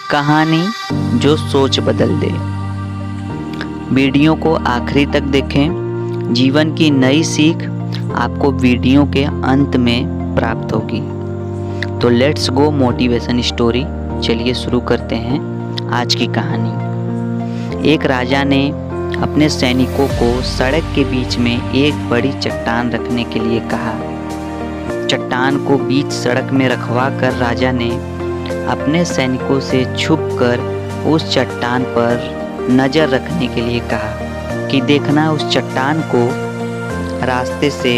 कहानी जो सोच बदल दे। वीडियो को आखिरी तक देखें, जीवन की नई सीख आपको वीडियो के अंत में प्राप्त होगी। तो लेट्स गो मोटिवेशन स्टोरी। चलिए शुरू करते हैं आज की कहानी। एक राजा ने अपने सैनिकों को सड़क के बीच में एक बड़ी चट्टान रखने के लिए कहा। चट्टान को बीच सड़क में रखवा कर राजा ने अपने सैनिकों से छुपकर उस चट्टान पर नज़र रखने के लिए कहा कि देखना उस चट्टान को रास्ते से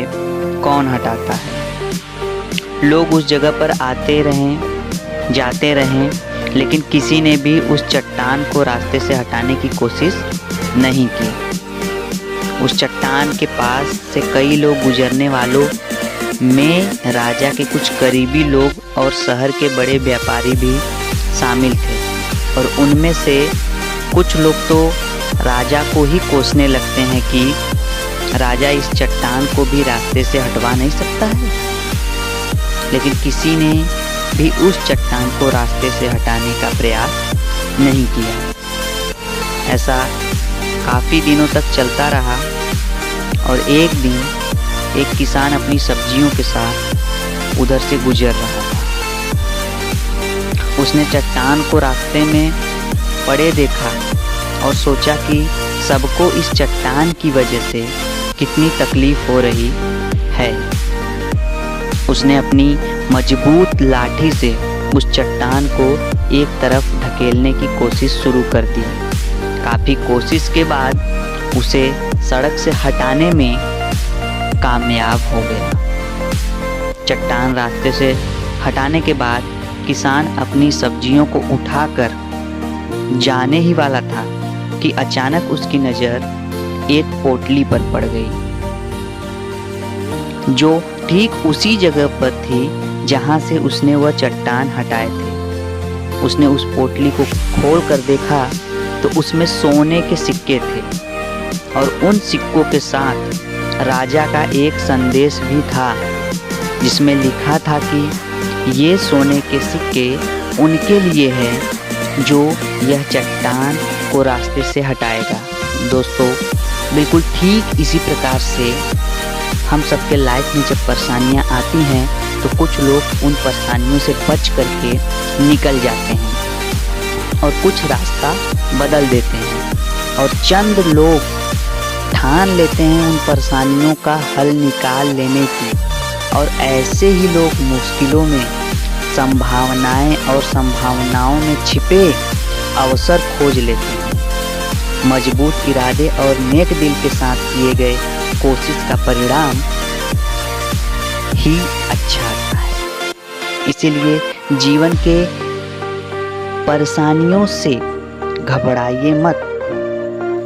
कौन हटाता है। लोग उस जगह पर आते रहें जाते रहें, लेकिन किसी ने भी उस चट्टान को रास्ते से हटाने की कोशिश नहीं की। उस चट्टान के पास से कई लोग गुजरने वालों में राजा के कुछ करीबी लोग और शहर के बड़े व्यापारी भी शामिल थे, और उनमें से कुछ लोग तो राजा को ही कोसने लगते हैं कि राजा इस चट्टान को भी रास्ते से हटवा नहीं सकता है। लेकिन किसी ने भी उस चट्टान को रास्ते से हटाने का प्रयास नहीं किया। ऐसा काफ़ी दिनों तक चलता रहा, और एक दिन एक किसान अपनी सब्जियों के साथ उधर से गुजर रहा था। उसने चट्टान को रास्ते में पड़े देखा और सोचा कि सबको इस चट्टान की वजह से कितनी तकलीफ हो रही है। उसने अपनी मजबूत लाठी से उस चट्टान को एक तरफ ढकेलने की कोशिश शुरू कर दी। काफ़ी कोशिश के बाद उसे सड़क से हटाने में कामयाब हो गया। चट्टान रास्ते से हटाने के बाद किसान अपनी सब्जियों को उठाकर जाने ही वाला था कि अचानक उसकी नज़र एक पोटली पर पड़ गई, जो ठीक उसी जगह पर थी जहां से उसने वह चट्टान हटाए थे। उसने उस पोटली को खोल कर देखा तो उसमें सोने के सिक्के थे, और उन सिक्कों के साथ राजा का एक संदेश भी था, जिसमें लिखा था कि ये सोने के सिक्के उनके लिए हैं जो यह चट्टान को रास्ते से हटाएगा। दोस्तों, बिल्कुल ठीक इसी प्रकार से हम सबके लाइफ में जब परेशानियां आती हैं तो कुछ लोग उन परेशानियों से बच करके निकल जाते हैं और कुछ रास्ता बदल देते हैं, और चंद लोग ठान लेते हैं उन परेशानियों का हल निकाल लेने की। और ऐसे ही लोग मुश्किलों में संभावनाएं और संभावनाओं में छिपे अवसर खोज लेते हैं। मजबूत इरादे और नेक दिल के साथ किए गए कोशिश का परिणाम ही अच्छा आता है। इसीलिए जीवन के परेशानियों से घबराइए मत।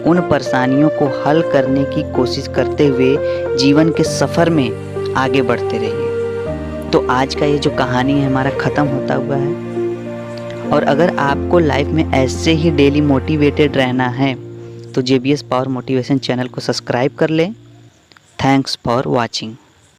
उन परेशानियों को हल करने की कोशिश करते हुए जीवन के सफ़र में आगे बढ़ते रहिए। तो आज का ये जो कहानी है हमारा ख़त्म होता हुआ है। और अगर आपको लाइफ में ऐसे ही डेली मोटिवेटेड रहना है तो JBS पावर मोटिवेशन चैनल को सब्सक्राइब कर लें। Thanks for watching.